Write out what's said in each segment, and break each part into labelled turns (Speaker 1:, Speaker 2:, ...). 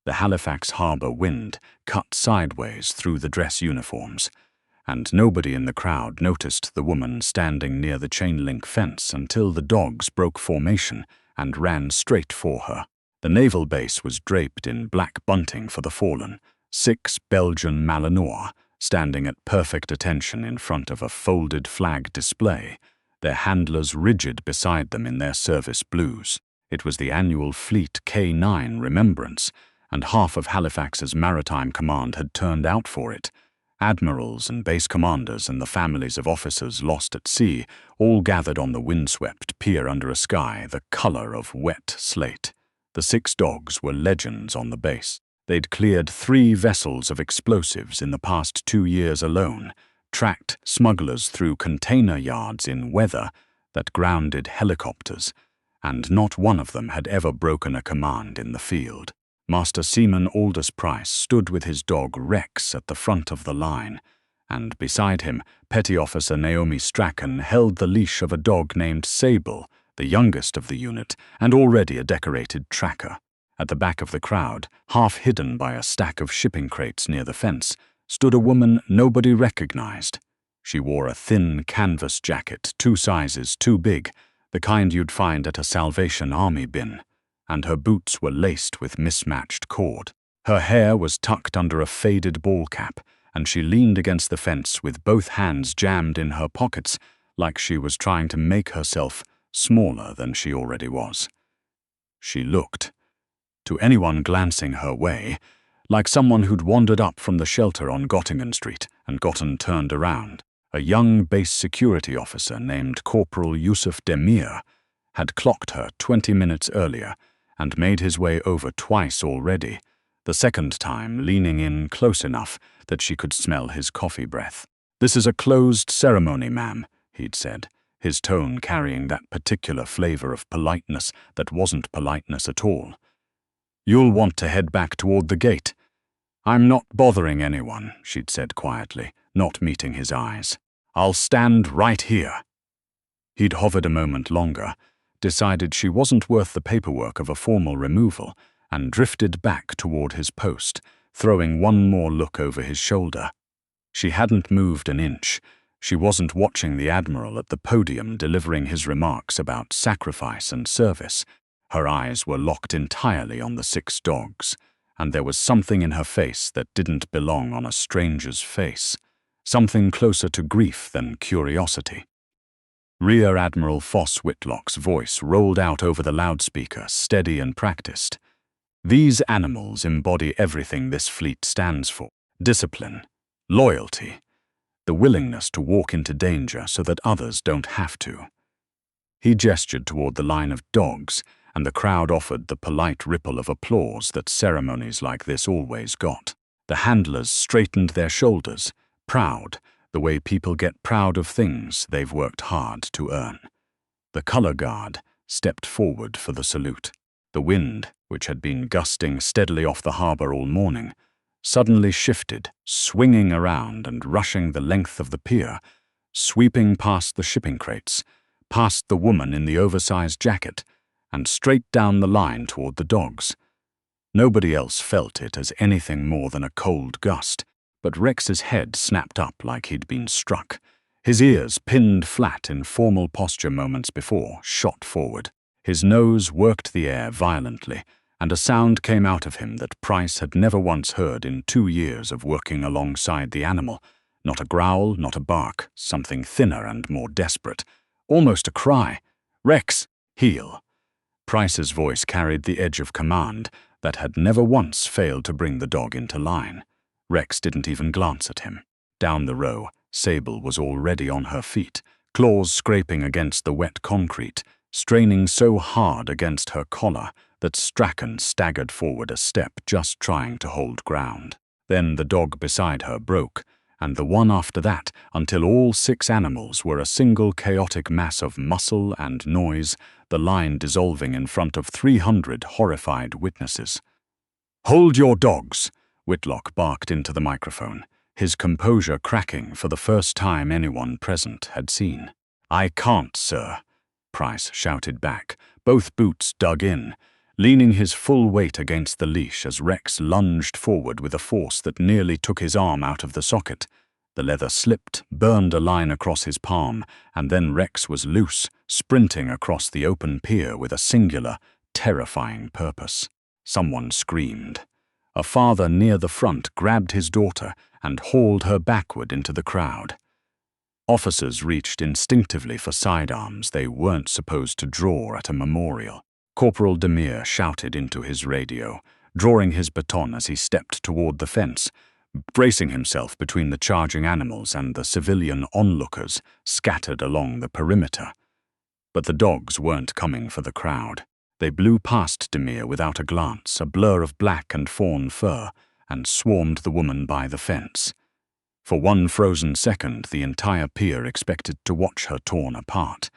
Speaker 1: The Halifax harbour wind cut sideways through the dress uniforms, and nobody in the crowd noticed the woman standing near the chain-link fence until the dogs broke formation and ran straight for her. The naval base was draped in black bunting for the fallen, 6 Belgian Malinois standing at perfect attention in front of a folded flag display, their handlers rigid beside them in their service blues. It was the annual Fleet K9 Remembrance, and half of Halifax's maritime command had turned out for it. Admirals and base commanders and the families of officers lost at sea all gathered on the windswept pier under a sky the color of wet slate. The 6 dogs were legends on the base. They'd cleared 3 vessels of explosives in the past 2 years alone, tracked smugglers through container yards in weather that grounded helicopters, and not one of them had ever broken a command in the field. Master Seaman Aldous Price stood with his dog Rex at the front of the line, and beside him, Petty Officer Naomi Strachan held the leash of a dog named Sable, the youngest of the unit, and already a decorated tracker. At the back of the crowd, half hidden by a stack of shipping crates near the fence, stood a woman nobody recognized. She wore a thin canvas jacket 2 sizes too big, the kind you'd find at a Salvation Army bin, and her boots were laced with mismatched cord. Her hair was tucked under a faded ball cap, and she leaned against the fence with both hands jammed in her pockets like she was trying to make herself smaller than she already was. She looked, to anyone glancing her way, like someone who'd wandered up from the shelter on Gottingen Street and gotten turned around. A young base security officer named Corporal Yusuf Demir had clocked her 20 minutes earlier and made his way over twice already, the second time leaning in close enough that she could smell his coffee breath. "This is a closed ceremony, ma'am," he'd said, his tone carrying that particular flavor of politeness that wasn't politeness at all. "You'll want to head back toward the gate." "I'm not bothering anyone," she'd said quietly, not meeting his eyes. "I'll stand right here." He'd hovered a moment longer, decided she wasn't worth the paperwork of a formal removal, and drifted back toward his post, throwing one more look over his shoulder. She hadn't moved an inch. She wasn't watching the Admiral at the podium delivering his remarks about sacrifice and service. Her eyes were locked entirely on the 6 dogs, and there was something in her face that didn't belong on a stranger's face, something closer to grief than curiosity. Rear Admiral Foss Whitlock's voice rolled out over the loudspeaker, steady and practiced. "These animals embody everything this fleet stands for: discipline, loyalty, the willingness to walk into danger so that others don't have to." He gestured toward the line of dogs, and the crowd offered the polite ripple of applause that ceremonies like this always got. The handlers straightened their shoulders, proud, the way people get proud of things they've worked hard to earn. The color guard stepped forward for the salute. The wind, which had been gusting steadily off the harbor all morning, suddenly shifted, swinging around and rushing the length of the pier, sweeping past the shipping crates, past the woman in the oversized jacket, and straight down the line toward the dogs. Nobody else felt it as anything more than a cold gust, but Rex's head snapped up like he'd been struck. His ears, pinned flat in formal posture moments before, shot forward. His nose worked the air violently, and a sound came out of him that Price had never once heard in 2 years of working alongside the animal. Not a growl, not a bark, something thinner and more desperate. Almost a cry. "Rex, heel!" Price's voice carried the edge of command that had never once failed to bring the dog into line. Rex didn't even glance at him. Down the row, Sable was already on her feet, claws scraping against the wet concrete, straining so hard against her collar that Strachan staggered forward a step just trying to hold ground. Then the dog beside her broke, and the one after that, until all 6 animals were a single chaotic mass of muscle and noise, the line dissolving in front of 300 horrified witnesses. "Hold your dogs!" Whitlock barked into the microphone, his composure cracking for the first time anyone present had seen. "I can't, sir," Price shouted back, both boots dug in, leaning his full weight against the leash as Rex lunged forward with a force that nearly took his arm out of the socket. The leather slipped, burned a line across his palm, and then Rex was loose, sprinting across the open pier with a singular, terrifying purpose. Someone screamed. A father near the front grabbed his daughter and hauled her backward into the crowd. Officers reached instinctively for sidearms they weren't supposed to draw at a memorial. Corporal Demir shouted into his radio, drawing his baton as he stepped toward the fence, bracing himself between the charging animals and the civilian onlookers scattered along the perimeter. But the dogs weren't coming for the crowd. They blew past Demir without a glance, a blur of black and fawn fur, and swarmed the woman by the fence. For one frozen second, the entire pier expected to watch her torn apart.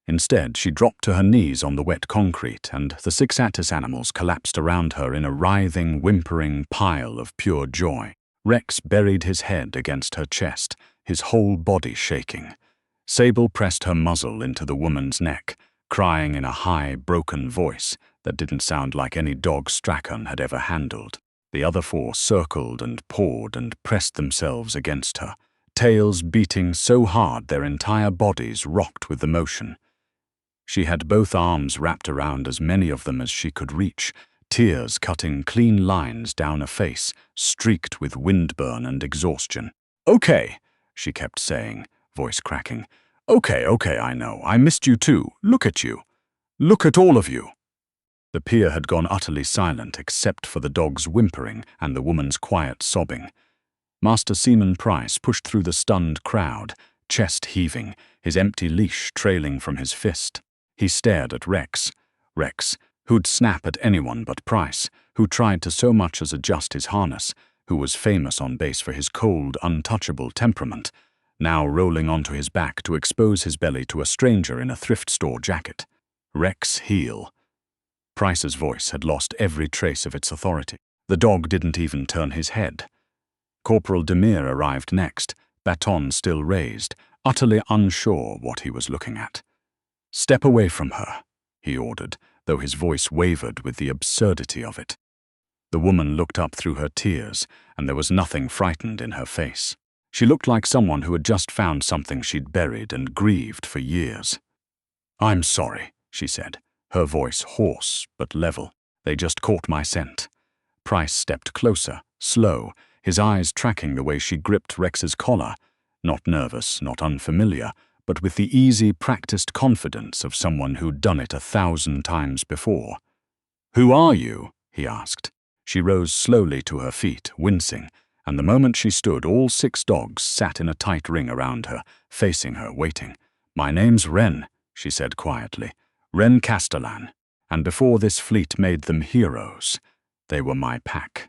Speaker 1: Instead, she dropped to her knees on the wet concrete, and the 6 Attis animals collapsed around her in a writhing, whimpering pile of pure joy. Rex buried his head against her chest, his whole body shaking. Sable pressed her muzzle into the woman's neck, crying in a high, broken voice that didn't sound like any dog Strachan had ever handled. The other 4 circled and pawed and pressed themselves against her, tails beating so hard their entire bodies rocked with the motion. She had both arms wrapped around as many of them as she could reach, tears cutting clean lines down a face streaked with windburn and exhaustion. "Okay," she kept saying, voice cracking. Okay, I know. I missed you too. Look at you. Look at all of you." The pier had gone utterly silent except for the dog's whimpering and the woman's quiet sobbing. Master Seaman Price pushed through the stunned crowd, chest heaving, his empty leash trailing from his fist. He stared at Rex, who'd snap at anyone but Price, who tried to so much as adjust his harness, who was famous on base for his cold, untouchable temperament, now rolling onto his back to expose his belly to a stranger in a thrift store jacket. Rex heel. Price's voice had lost every trace of its authority. The dog didn't even turn his head. Corporal Demir arrived next, baton still raised, utterly unsure what he was looking at. "Step away from her," he ordered, though his voice wavered with the absurdity of it. The woman looked up through her tears, and there was nothing frightened in her face. She looked like someone who had just found something she'd buried and grieved for years. "I'm sorry," she said, her voice hoarse but level. "They just caught my scent." Price stepped closer, slow, his eyes tracking the way she gripped Rex's collar, not nervous, not unfamiliar, but with the easy, practiced confidence of someone who'd done it 1,000 times before. "Who are you?" he asked. She rose slowly to her feet, wincing, and the moment she stood, all 6 dogs sat in a tight ring around her, facing her, waiting. "My name's Wren," she said quietly. "Wren Castellan. And before this fleet made them heroes, they were my pack."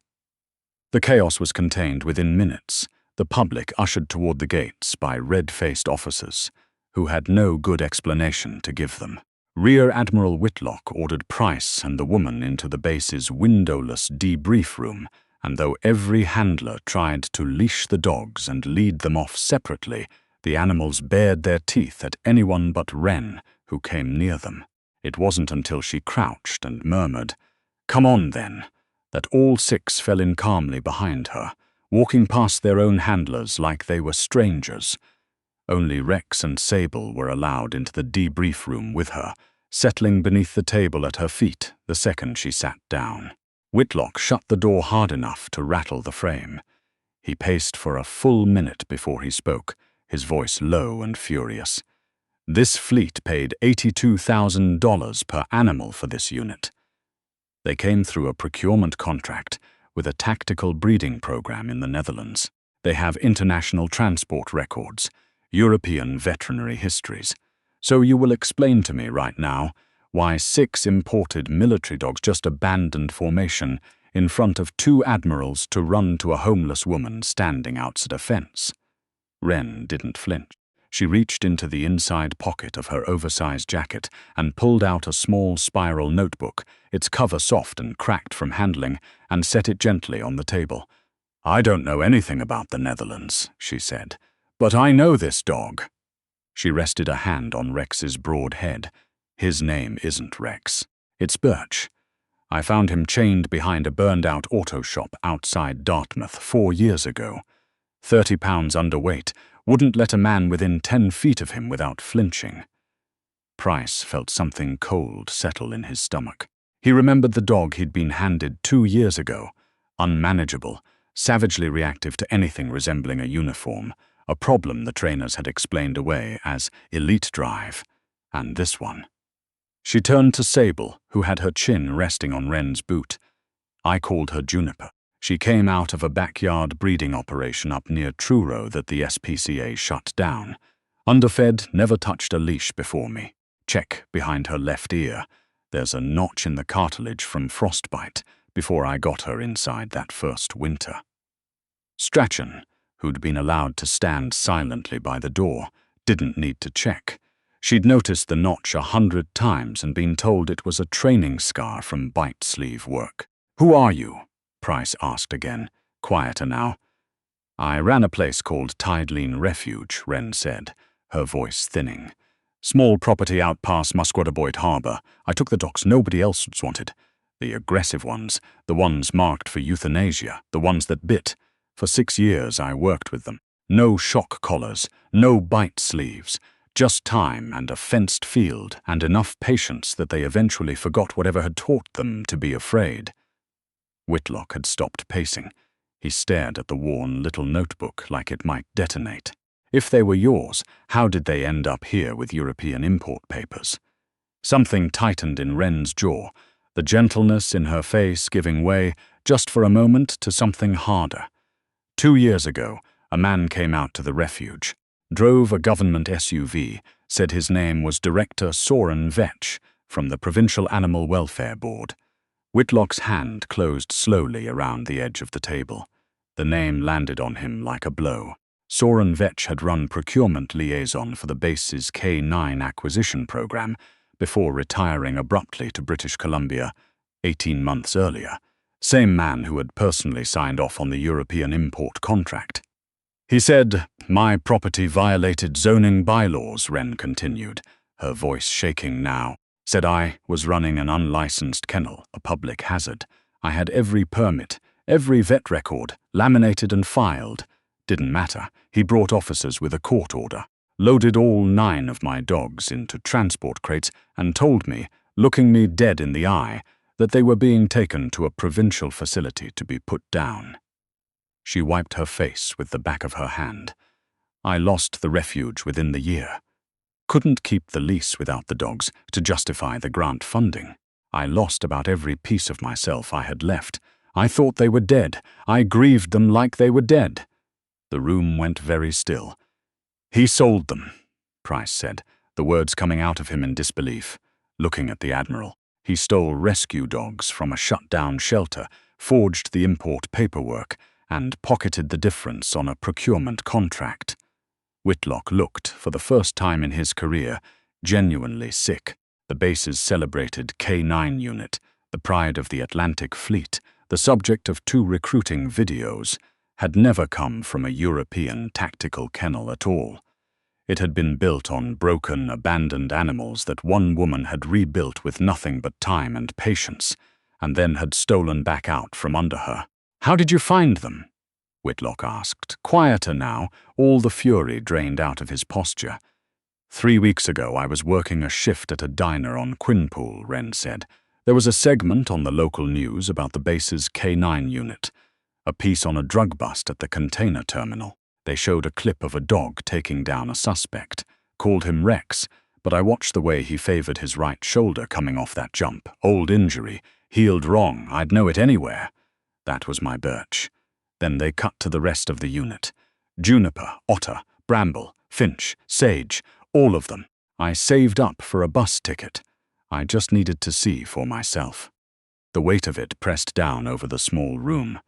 Speaker 1: The chaos was contained within minutes, the public ushered toward the gates by red-faced officers, who had no good explanation to give them. Rear Admiral Whitlock ordered Price and the woman into the base's windowless debrief room, and though every handler tried to leash the dogs and lead them off separately, the animals bared their teeth at anyone but Wren who came near them. It wasn't until she crouched and murmured, "Come on, then," that all 6 fell in calmly behind her, walking past their own handlers like they were strangers. Only Rex and Sable were allowed into the debrief room with her, settling beneath the table at her feet the second she sat down. Whitlock shut the door hard enough to rattle the frame. He paced for a full minute before he spoke, his voice low and furious. "This fleet paid $82,000 per animal for this unit. They came through a procurement contract with a tactical breeding program in the Netherlands. They have international transport records, European veterinary histories. So you will explain to me right now why 6 imported military dogs just abandoned formation in front of 2 admirals to run to a homeless woman standing outside a fence." Wren didn't flinch. She reached into the inside pocket of her oversized jacket and pulled out a small spiral notebook, its cover soft and cracked from handling, and set it gently on the table. "I don't know anything about the Netherlands," she said, "but I know this dog." She rested a hand on Rex's broad head. "His name isn't Rex. It's Birch. I found him chained behind a burned-out auto shop outside Dartmouth 4 years ago. 30 pounds underweight, wouldn't let a man within 10 feet of him without flinching. Price felt something cold settle in his stomach. He remembered the dog he'd been handed 2 years ago, unmanageable, savagely reactive to anything resembling a uniform, a problem the trainers had explained away as elite drive. And this one. She turned to Sable, who had her chin resting on Wren's boot. I called her Juniper. She came out of a backyard breeding operation up near Truro that the SPCA shut down. Underfed, never touched a leash before me. Check behind her left ear. There's a notch in the cartilage from frostbite before I got her inside that first winter. Strachan, who'd been allowed to stand silently by the door, didn't need to check. She'd noticed the notch 100 times and been told it was a training scar from bite sleeve work. "Who are you?" Price asked again, quieter now. "I ran a place called Tideline Refuge," Wren said, her voice thinning. "Small property out past Musquaterboit Harbour. I took the docs nobody else was wanted. The aggressive ones, the ones marked for euthanasia, the ones that bit. For 6 years I worked with them. No shock collars, no bite sleeves, just time and a fenced field and enough patience that they eventually forgot whatever had taught them to be afraid." Whitlock had stopped pacing. He stared at the worn little notebook like it might detonate. If they were yours, how did they end up here with European import papers? Something tightened in Wren's jaw, the gentleness in her face giving way, just for a moment, to something harder. 2 years ago, a man came out to the refuge, drove a government SUV, said his name was Director Soren Vetch from the Provincial Animal Welfare Board. Whitlock's hand closed slowly around the edge of the table. The name landed on him like a blow. Soren Vetch had run procurement liaison for the base's K9 acquisition program before retiring abruptly to British Columbia 18 months earlier. Same man who had personally signed off on the European import contract. He said, "My property violated zoning bylaws," Wren continued, her voice shaking now. "Said I was running an unlicensed kennel, a public hazard. I had every permit, every vet record, laminated and filed. Didn't matter. He brought officers with a court order, loaded all 9 of my dogs into transport crates and told me, looking me dead in the eye, that they were being taken to a provincial facility to be put down." She wiped her face with the back of her hand. "I lost the refuge within the year. Couldn't keep the lease without the dogs to justify the grant funding. I lost about every piece of myself I had left. I thought they were dead. I grieved them like they were dead." The room went very still. "He sold them," Price said, the words coming out of him in disbelief. Looking at the Admiral, he stole rescue dogs from a shut-down shelter, forged the import paperwork, and pocketed the difference on a procurement contract. Whitlock looked, for the first time in his career, genuinely sick. The base's celebrated K9 unit, the pride of the Atlantic Fleet, the subject of 2 recruiting videos, had never come from a European tactical kennel at all. It had been built on broken, abandoned animals that one woman had rebuilt with nothing but time and patience, and then had stolen back out from under her. "How did you find them?" Whitlock asked, quieter now, all the fury drained out of his posture. 3 weeks ago I was working a shift at a diner on Quinpool, Wren said. There was a segment on the local news about the base's K9 unit, a piece on a drug bust at the container terminal. They showed a clip of a dog taking down a suspect, called him Rex, but I watched the way he favored his right shoulder coming off that jump. Old injury, healed wrong, I'd know it anywhere. That was my birch. Then they cut to the rest of the unit. Juniper, Otter, Bramble, Finch, Sage, all of them. I saved up for a bus ticket. I just needed to see for myself. The weight of it pressed down over the small room.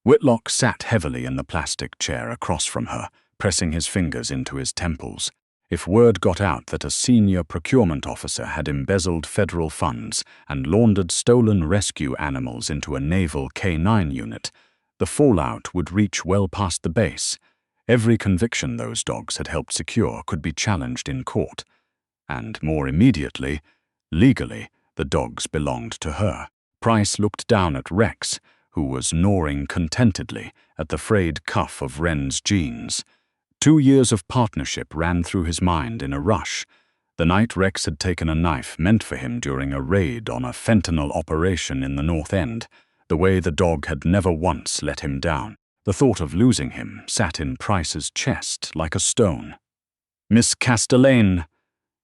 Speaker 1: Whitlock sat heavily in the plastic chair across from her, pressing his fingers into his temples. If word got out that a senior procurement officer had embezzled federal funds and laundered stolen rescue animals into a naval K9 unit, the fallout would reach well past the base. Every conviction those dogs had helped secure could be challenged in court. And more immediately, legally, the dogs belonged to her. Price looked down at Rex, who was gnawing contentedly at the frayed cuff of Wren's jeans. 2 years of partnership ran through his mind in a rush. The night Rex had taken a knife meant for him during a raid on a fentanyl operation in the North End, the way the dog had never once let him down. The thought of losing him sat in Price's chest like a stone. "Miss Castellane,"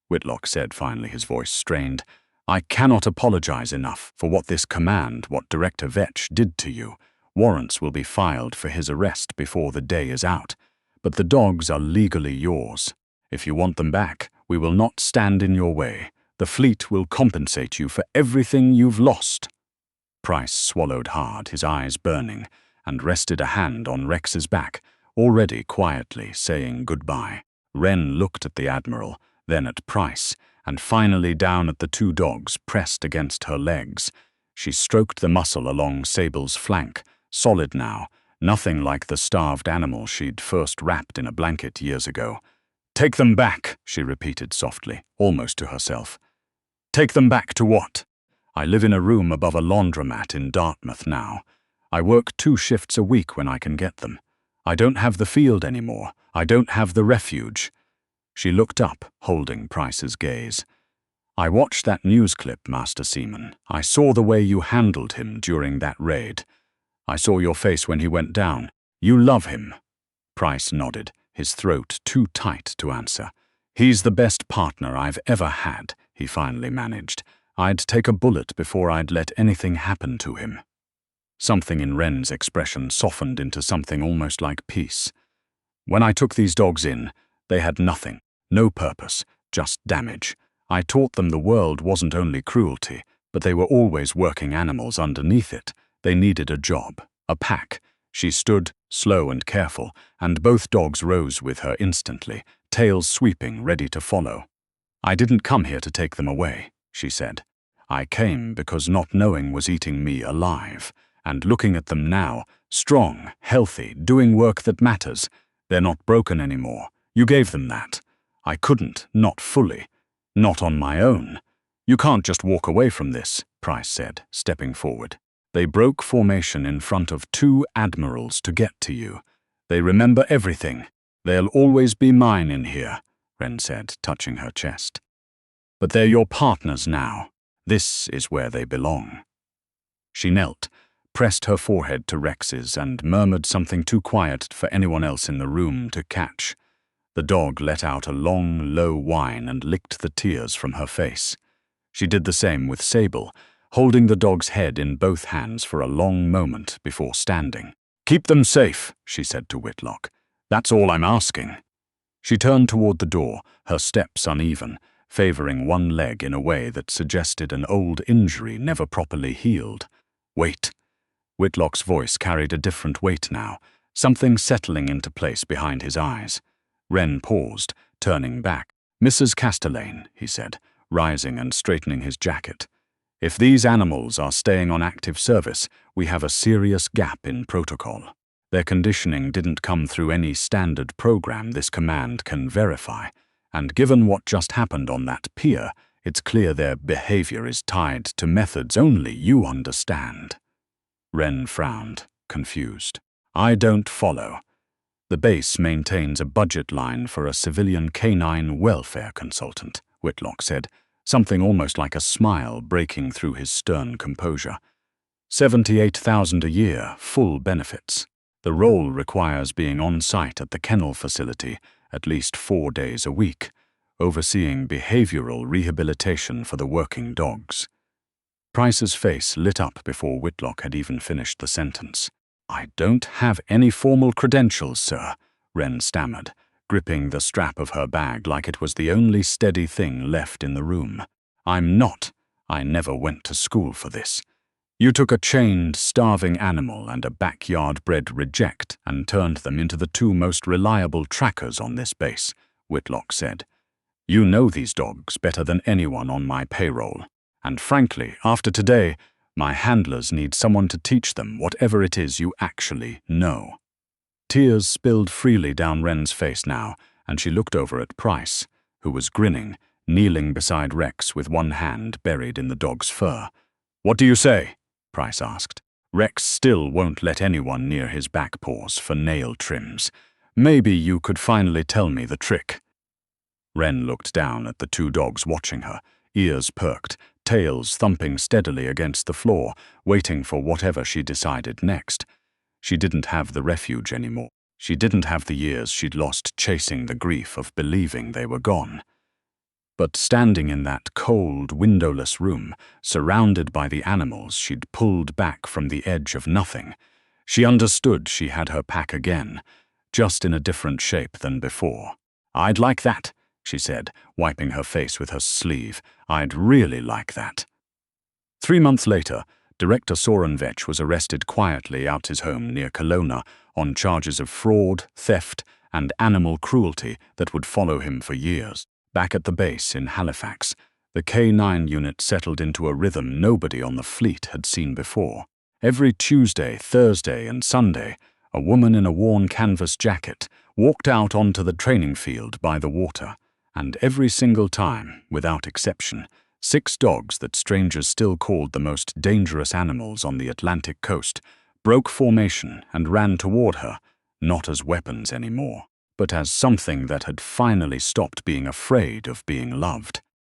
Speaker 1: Whitlock said finally, his voice strained, "I cannot apologize enough for what this command, what Director Vetch did to you. Warrants will be filed for his arrest before the day is out. But the dogs are legally yours. If you want them back, we will not stand in your way. The fleet will compensate you for everything you've lost." Price swallowed hard, his eyes burning, and rested a hand on Rex's back, already quietly saying goodbye. Wren looked at the Admiral, then at Price, and finally down at the 2 dogs pressed against her legs. She stroked the muscle along Sable's flank, solid now, nothing like the starved animal she'd first wrapped in a blanket years ago. "Take them back," she repeated softly, almost to herself. "Take them back to what? I live in a room above a laundromat in Dartmouth now. I work 2 shifts a week when I can get them. I don't have the field anymore. I don't have the refuge." She looked up, holding Price's gaze. "I watched that news clip, Master Seaman. I saw the way you handled him during that raid. I saw your face when he went down. You love him." Price nodded, his throat too tight to answer. "He's the best partner I've ever had," he finally managed. "I'd take a bullet before I'd let anything happen to him." Something in Wren's expression softened into something almost like peace. "When I took these dogs in, they had nothing, no purpose, just damage. I taught them the world wasn't only cruelty, but they were always working animals underneath it. They needed a job, a pack." She stood, slow and careful, and both dogs rose with her instantly, tails sweeping, ready to follow. "I didn't come here to take them away," she said. "I came because not knowing was eating me alive. And looking at them now, strong, healthy, doing work that matters, they're not broken anymore. You gave them that. I couldn't, not fully, not on my own. You can't just walk away from this," Price said, stepping forward. "They broke formation in front of 2 admirals to get to you. They remember everything. They'll always be mine in here," Wren said, touching her chest. "But they're your partners now. This is where they belong." She knelt, pressed her forehead to Rex's, and murmured something too quiet for anyone else in the room to catch. The dog let out a long, low whine and licked the tears from her face. She did the same with Sable, holding the dog's head in both hands for a long moment before standing. "Keep them safe," she said to Whitlock. "That's all I'm asking." She turned toward the door, her steps uneven, favoring one leg in a way that suggested an old injury never properly healed. "Wait." Whitlock's voice carried a different weight now, something settling into place behind his eyes. Wren paused, turning back. "Mrs. Castellane," he said, rising and straightening his jacket. "If these animals are staying on active service, we have a serious gap in protocol. Their conditioning didn't come through any standard program this command can verify, and given what just happened on that pier, it's clear their behavior is tied to methods only you understand." Wren frowned, confused. "I don't follow." "The base maintains a budget line for a civilian canine welfare consultant," Whitlock said, something almost like a smile breaking through his stern composure. $78,000 a year, full benefits. The role requires being on site at the kennel facility at least 4 days a week, overseeing behavioral rehabilitation for the working dogs. Price's face lit up before Whitlock had even finished the sentence. "I don't have any formal credentials, sir," Wren stammered, gripping the strap of her bag like it was the only steady thing left in the room. "I'm not. I never went to school for this. You took a chained, starving animal and a backyard-bred reject and turned them into the 2 most reliable trackers on this base," Whitlock said. "You know these dogs better than anyone on my payroll. And frankly, after today, my handlers need someone to teach them whatever it is you actually know." Tears spilled freely down Wren's face now, and she looked over at Price, who was grinning, kneeling beside Rex with one hand buried in the dog's fur. "What do you say?" Price asked. Rex still won't let anyone near his back paws for nail trims. Maybe you could finally tell me the trick. Wren looked down at the two dogs watching her, ears perked, tails thumping steadily against the floor, waiting for whatever she decided next. She didn't have the refuge anymore. She didn't have the years she'd lost chasing the grief of believing they were gone. But standing in that cold, windowless room, surrounded by the animals she'd pulled back from the edge of nothing, she understood she had her pack again, just in a different shape than before. "I'd like that," she said, wiping her face with her sleeve. "I'd really like that." 3 months later, Director Soren Vetch was arrested quietly out his home near Kelowna on charges of fraud, theft, and animal cruelty that would follow him for years. Back at the base in Halifax, the K9 unit settled into a rhythm nobody on the fleet had seen before. Every Tuesday, Thursday, and Sunday, a woman in a worn canvas jacket walked out onto the training field by the water, and every single time, without exception, 6 dogs that strangers still called the most dangerous animals on the Atlantic coast broke formation and ran toward her, not as weapons anymore, but as something that had finally stopped being afraid of being loved.